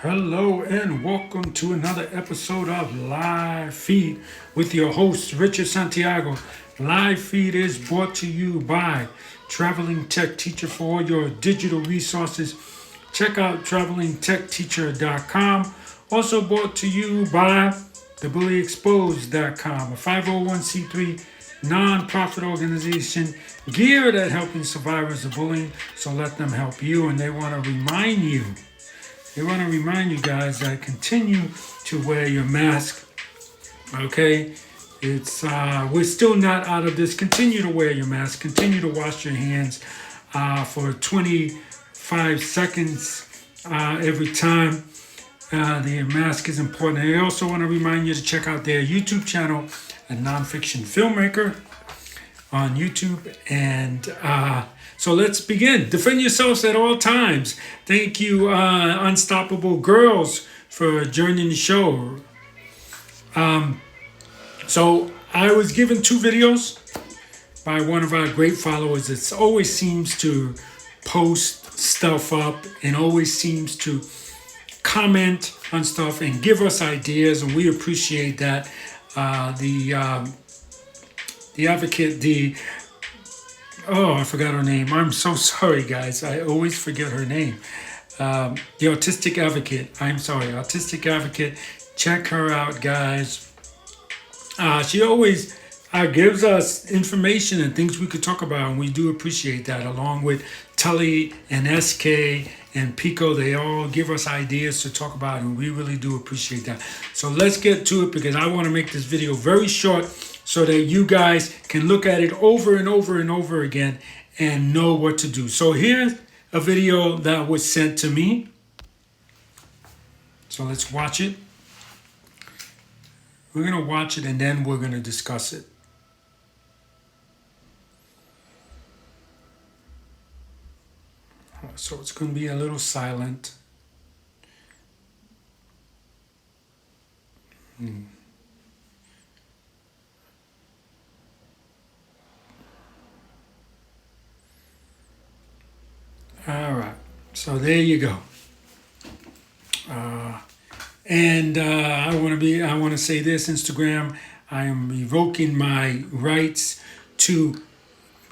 Hello and welcome to another episode of Live Feed with your host Richard Santiago. Live Feed is brought to you by Traveling Tech Teacher for all your digital resources. Check out travelingtechteacher.com. Also brought to you by thebullyexposed.com, a 501c3 non-profit organization geared at helping survivors of bullying. So let them help you, and they want to remind you guys that continue to wear your mask. Okay, it's we're still not out of this. Continue to wear your mask. Continue to wash your hands for 25 seconds every time. The mask is important. And I also want to remind you to check out their YouTube channel, a nonfiction filmmaker on YouTube. And so let's begin. Defend yourselves at all times. Thank you, Unstoppable Girls, for joining the show. So I was given two videos by one of our great followers. It always seems to post stuff up and always seems to comment on stuff and give us ideas, and we appreciate that. The advocate, I forgot her name. I'm so sorry, guys. I always forget her name. The Autistic Advocate. I'm sorry, Autistic Advocate. Check her out, guys. She always gives us information and things we could talk about, and we do appreciate that. Along with Tully and SK and Pico, they all give us ideas to talk about, and we really do appreciate that. So let's get to it, because I want to make this video very short so that you guys can look at it over and over and over again and know what to do. So here's a video that was sent to me. So let's watch it. We're going to watch it and then we're going to discuss it. So it's going to be a little silent. All right. So there you go. And I want to say this, Instagram, I am revoking my rights to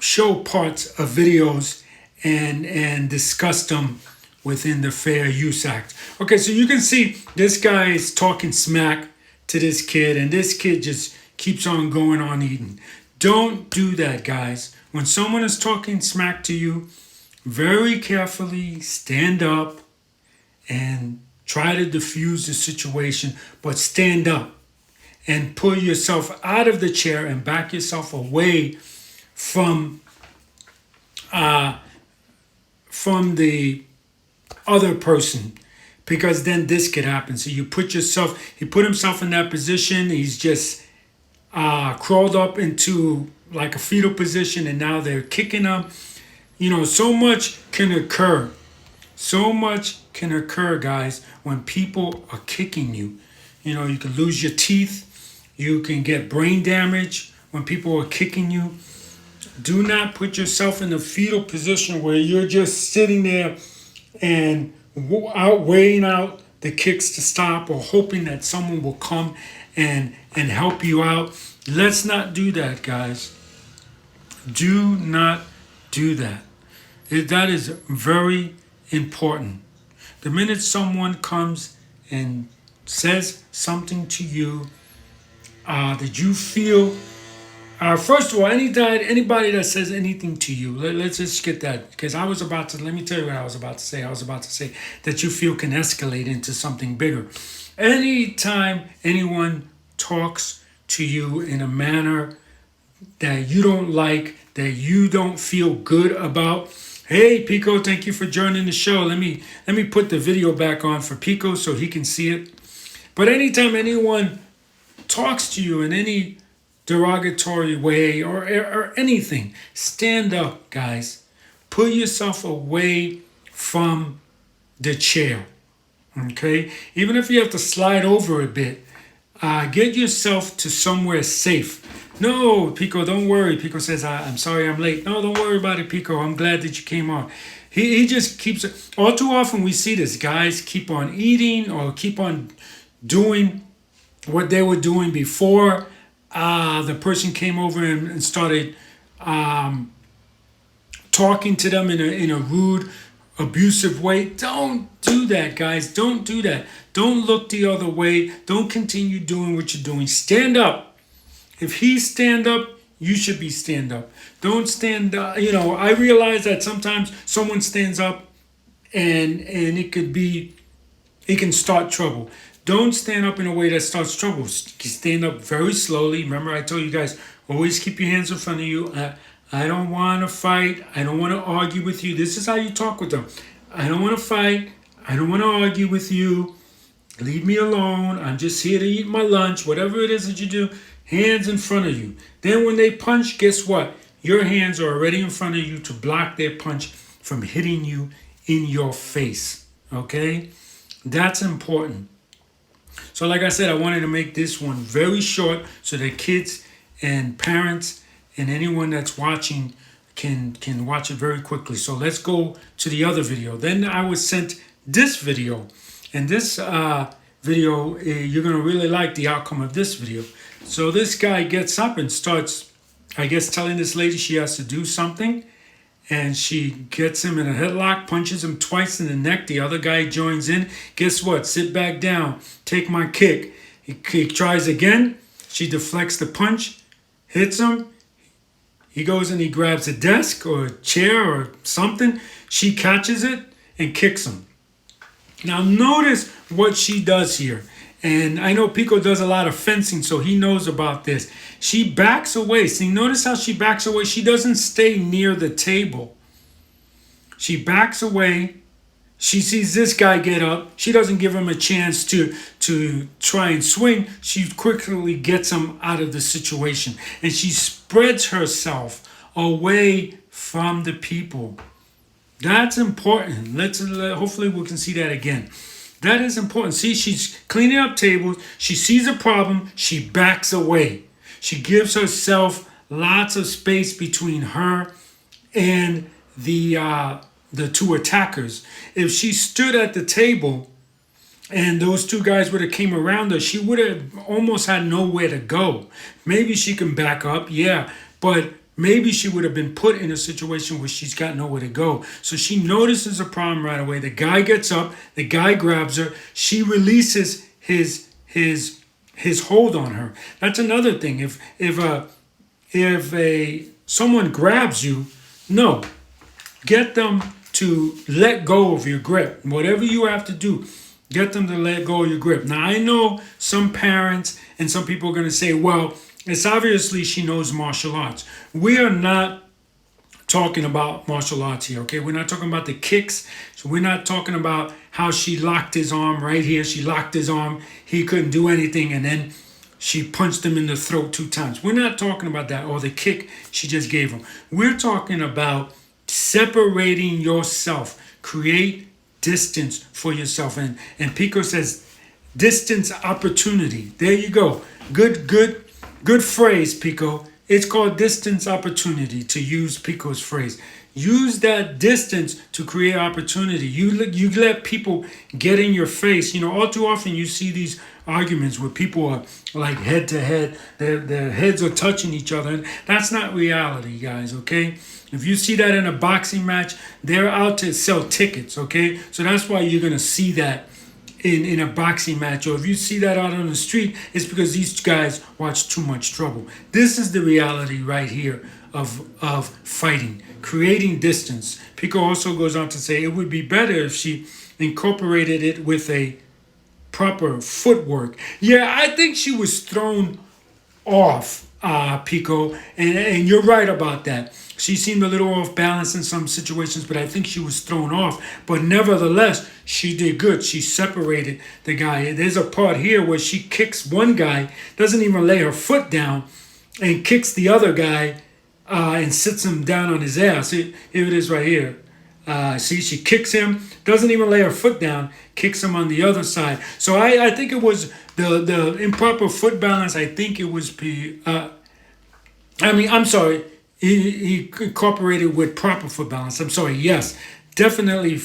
show parts of videos and discuss them within the Fair Use Act. Okay, so you can see this guy is talking smack to this kid, and this kid just keeps on going on eating. Don't do that, guys. When someone is talking smack to you, very carefully stand up and try to diffuse the situation, but stand up and pull yourself out of the chair and back yourself away from the other person, because then this could happen. So he put himself in that position. He's just crawled up into like a fetal position, and now they're kicking him. So much can occur. So much can occur, guys, when people are kicking you. You can lose your teeth. You can get brain damage when people are kicking you. Do not put yourself in a fetal position where you're just sitting there and weighing out the kicks to stop, or hoping that someone will come and help you out. Let's not do that, guys. Do not do that. That is very important. The minute someone comes and says something to you that you feel, first of all, anybody that says anything to you, let's just get that, because let me tell you what I was about to say. I was about to say that you feel can escalate into something bigger. Anytime anyone talks to you in a manner that you don't like, that you don't feel good about. Hey, Pico, thank you for joining the show. Let me put the video back on for Pico so he can see it. But anytime anyone talks to you in any derogatory way or anything, stand up, guys. Put yourself away from the chair. Okay? Even if you have to slide over a bit, get yourself to somewhere safe. No, Pico, don't worry. Pico says, I'm sorry I'm late. No, don't worry about it, Pico. I'm glad that you came on. He just keeps it. All too often we see this. Guys keep on eating or keep on doing what they were doing before the person came over and started talking to them in a rude, abusive way. Don't do that, guys. Don't do that. Don't look the other way. Don't continue doing what you're doing. Stand up. If he stand up, you should be stand up. Don't stand up. I realize that sometimes someone stands up and it can start trouble. Don't stand up in a way that starts trouble. Stand up very slowly. Remember, I told you guys, always keep your hands in front of you. I don't want to fight. I don't want to argue with you. This is how you talk with them. I don't want to fight. I don't want to argue with you. Leave me alone. I'm just here to eat my lunch. Whatever it is that you do, hands in front of you. Then when they punch, guess what? Your hands are already in front of you to block their punch from hitting you in your face. Okay? That's important. So like I said, I wanted to make this one very short so that kids and parents and anyone that's watching can watch it very quickly. So let's go to the other video. Then I was sent this video. And this video, you're going to really like the outcome of this video. So this guy gets up and starts, I guess, telling this lady she has to do something. And she gets him in a headlock, punches him twice in the neck. The other guy joins in. Guess what? Sit back down. Take my kick. He tries again. She deflects the punch, hits him. He goes and he grabs a desk or a chair or something. She catches it and kicks him. Now notice what she does here. And I know Pico does a lot of fencing, so he knows about this. She backs away. See, notice how she backs away. She doesn't stay near the table. She backs away. She sees this guy get up. She doesn't give him a chance to try and swing. She quickly gets him out of the situation. And she spreads herself away from the people. That's important. Hopefully we can see that again. That is important. See, she's cleaning up tables. She sees a problem. She backs away. She gives herself lots of space between her and the two attackers. If she stood at the table and those two guys would have came around her, she would have almost had nowhere to go. Maybe she can back up, yeah, but maybe she would have been put in a situation where she's got nowhere to go. So she notices a problem right away. The guy gets up. The guy grabs her. She releases his hold on her. That's another thing. If someone grabs you, no, get them to let go of your grip. Whatever you have to do, get them to let go of your grip. Now I know some parents and some people are going to say, well, it's obviously she knows martial arts. We are not talking about martial arts here, okay? We're not talking about the kicks. So we're not talking about how she locked his arm right here. She locked his arm. He couldn't do anything. And then she punched him in the throat 2 times. We're not talking about that, or the kick she just gave him. We're talking about separating yourself. Create distance for yourself. And Pico says, distance opportunity. There you go. Good phrase, Pico. It's called distance opportunity, to use Pico's phrase. Use that distance to create opportunity. You let people get in your face. All too often you see these arguments where people are like head to head. Their heads are touching each other. And that's not reality, guys, okay? If you see that in a boxing match, they're out to sell tickets, okay? So that's why you're going to see that in a boxing match. Or if you see that out on the street, it's because these guys watch too much trouble. This is the reality right here of fighting, creating distance. Pico also goes on to say it would be better if she incorporated it with a proper footwork. Yeah, I think she was thrown off, Pico, and you're right about that. She seemed a little off balance in some situations, but I think she was thrown off. But nevertheless, she did good. She separated the guy. There's a part here where she kicks one guy, doesn't even lay her foot down, and kicks the other guy and sits him down on his ass. Here it is right here. See, she kicks him, doesn't even lay her foot down, kicks him on the other side. So I think it was the improper foot balance. I think it was, I'm sorry. He incorporated with proper foot balance. I'm sorry, yes. definitely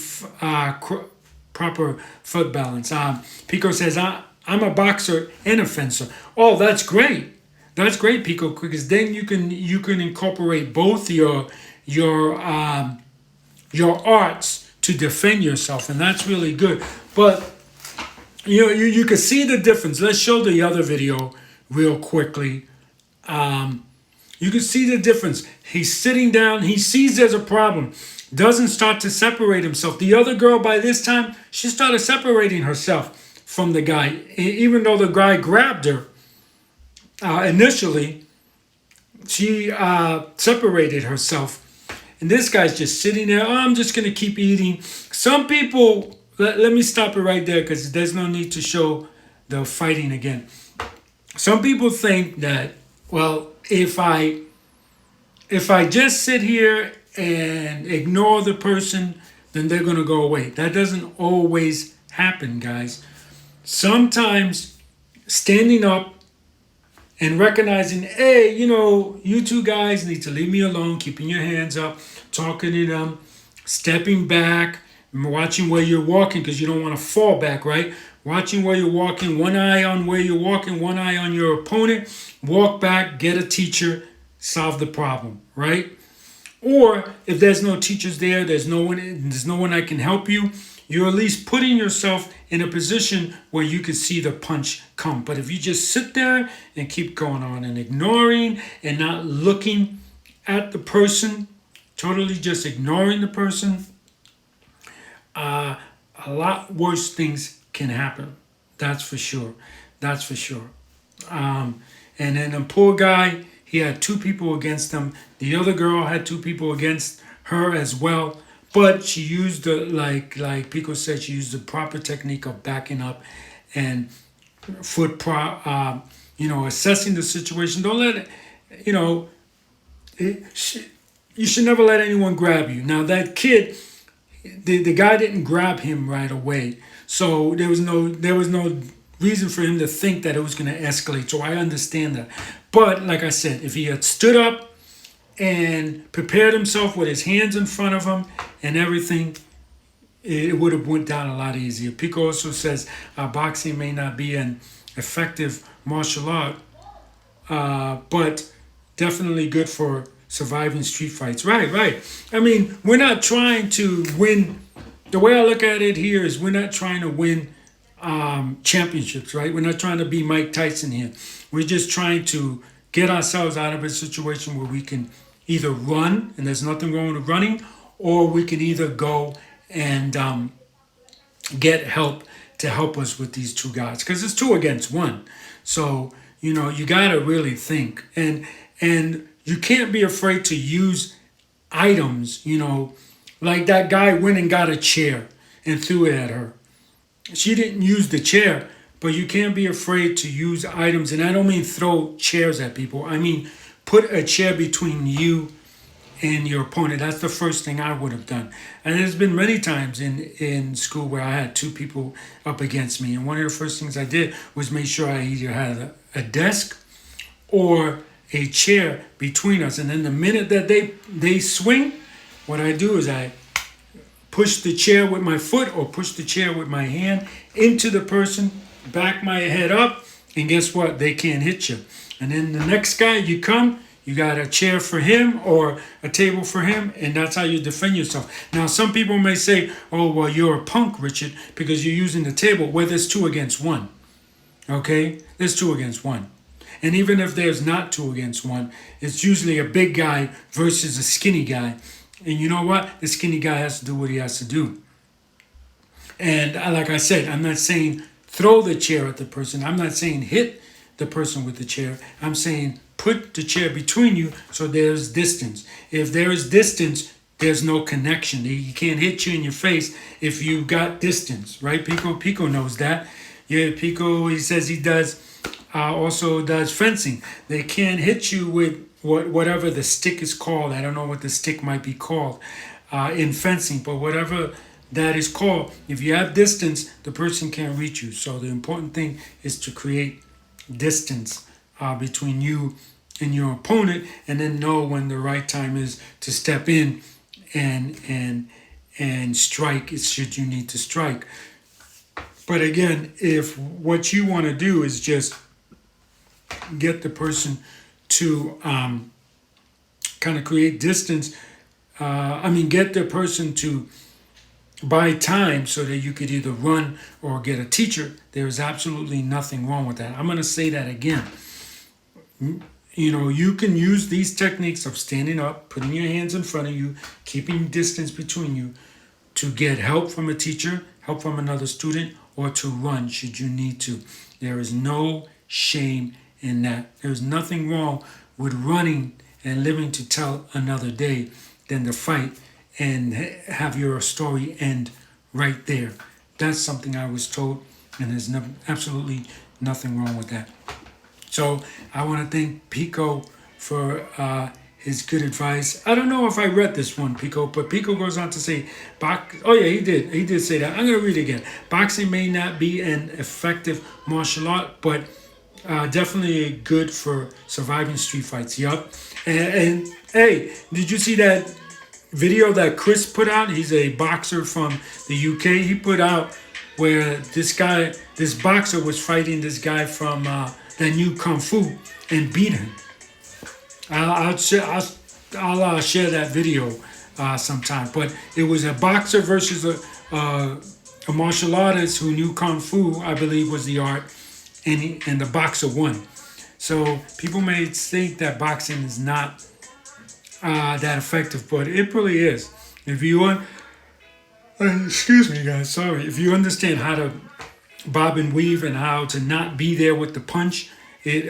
proper foot balance. Pico says, I'm a boxer and a fencer. Oh, that's great. That's great, Pico, because then you can incorporate both your arts to defend yourself, and that's really good. But you can see the difference. Let's show the other video real quickly. You can see the difference. He's sitting down. He sees there's a problem. Doesn't start to separate himself. The other girl, by this time, she started separating herself from the guy. Even though the guy grabbed her initially, she separated herself. And this guy's just sitting there. Oh, I'm just going to keep eating. Some people, let me stop it right there because there's no need to show the fighting again. Some people think that, well, if I just sit here and ignore the person, then they're going to go away. That doesn't always happen, guys. Sometimes standing up and recognizing, hey, you two guys need to leave me alone, keeping your hands up, talking to them, stepping back, watching where you're walking because you don't want to fall back, right? Watching where you're walking, one eye on where you're walking, one eye on your opponent, walk back, get a teacher, solve the problem, right? Or if there's no teachers there, there's no one that can help you, you're at least putting yourself in a position where you can see the punch come. But if you just sit there and keep going on and ignoring and not looking at the person, totally just ignoring the person, a lot worse things can happen. That's for sure. That's for sure. And then the poor guy, he had two people against him. The other girl had two people against her as well. But she used the, like Pico said, she used the proper technique of backing up and assessing the situation. Don't let it, you should never let anyone grab you. Now that kid, the guy didn't grab him right away, so there was no reason for him to think that it was going to escalate. So I understand that. But like I said, if he had stood up and prepared himself with his hands in front of him and everything, it would have went down a lot easier. Pico also says boxing may not be an effective martial art, but definitely good for surviving street fights. Right. I mean, we're not trying to win. The way I look at it here is we're not trying to win championships, right? We're not trying to be Mike Tyson here. We're just trying to get ourselves out of a situation where we can either run, and there's nothing wrong with running, or we can either go and get help to help us with these two guys, because it's 2 against 1. So you got to really think, and you can't be afraid to use items. Like that guy went and got a chair and threw it at her. She didn't use the chair, but you can't be afraid to use items. And I don't mean throw chairs at people. I mean put a chair between you and your opponent. That's the first thing I would have done. And there's been many times in school where I had 2 people up against me. And one of the first things I did was make sure I either had a desk or a chair between us. And then the minute that they swing, what I do is I push the chair with my foot or push the chair with my hand into the person, back my head up, and guess what? They can't hit you. And then the next guy, you got a chair for him or a table for him, and that's how you defend yourself. Now, some people may say, oh, well, you're a punk, Richard, because you're using the table. Well, there's 2 against 1. Okay? There's 2 against 1. And even if there's not 2 against 1, it's usually a big guy versus a skinny guy. And you know what? The skinny guy has to do what he has to do. And like I said, I'm not saying throw the chair at the person. I'm not saying hit the person with the chair. I'm saying put the chair between you so there's distance. If there is distance, there's no connection. He can't hit you in your face if you got distance, right? Pico knows that. Yeah, Pico, he says he also does fencing. They can't hit you with whatever the stick is called. I don't know what the stick might be called in fencing, but whatever that is called, if you have distance, the person can't reach you. So the important thing is to create distance between you and your opponent, and then know when the right time is to step in and and strike should you need to strike. But again, if what you want to do is just get the person to kind of create distance, get the person to buy time so that you could either run or get a teacher, there is absolutely nothing wrong with that. I'm going to say that again. You can use these techniques of standing up, putting your hands in front of you, keeping distance between you to get help from a teacher, help from another student, or to run should you need to. There is no shame in that. There's nothing wrong with running and living to tell another day than to fight and have your story end right there. That's something I was told, and there's absolutely nothing wrong with that. So I want to thank Pico for his good advice. I don't know if I read this one, Pico, but Pico goes on to say, oh yeah, he did. He did say that. I'm going to read it again. Boxing may not be an effective martial art, but definitely good for surviving street fights. Yup. And hey, did you see that video that Chris put out? He's a boxer from the UK. He put out where this boxer was fighting this guy from that knew Kung Fu and beat him. I'll share that video sometime. But it was a boxer versus a martial artist who knew Kung Fu, I believe was the art, and the boxer won. So people may think that boxing is not that effective, but it really is. If you want, excuse me, guys, sorry. If you understand how to bob and weave and how to not be there with the punch,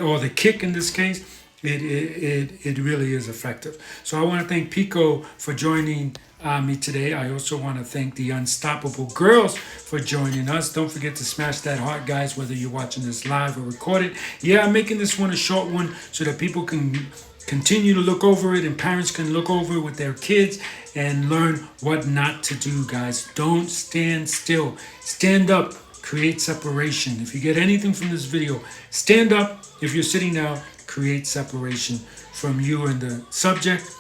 or the kick in this case, it really is effective. So I want to thank Pico for joining me today. I also want to thank the Unstoppable Girls for joining us. Don't forget to smash that heart, guys, whether you're watching this live or recorded. Yeah, I'm making this one a short one so that people can continue to look over it and parents can look over it with their kids and learn what not to do, guys. Don't stand still. Stand up. Create separation. If you get anything from this video, stand up. If you're sitting down, create separation from you and the subject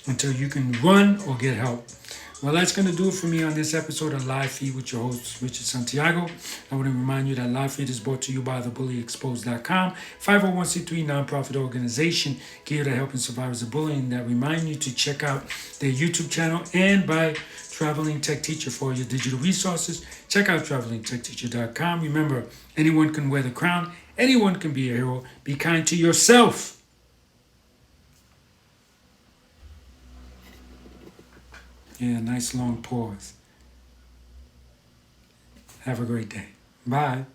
until you can run or get help. Well, that's going to do it for me on this episode of Live Feed with your host, Richard Santiago. I want to remind you that Live Feed is brought to you by thebullyexposed.com, 501c3 nonprofit organization geared to helping survivors of bullying that remind you to check out their YouTube channel, and by Traveling Tech Teacher for your digital resources. Check out travelingtechteacher.com. Remember, anyone can wear the crown. Anyone can be a hero. Be kind to yourself. Yeah, nice long pause. Have a great day. Bye.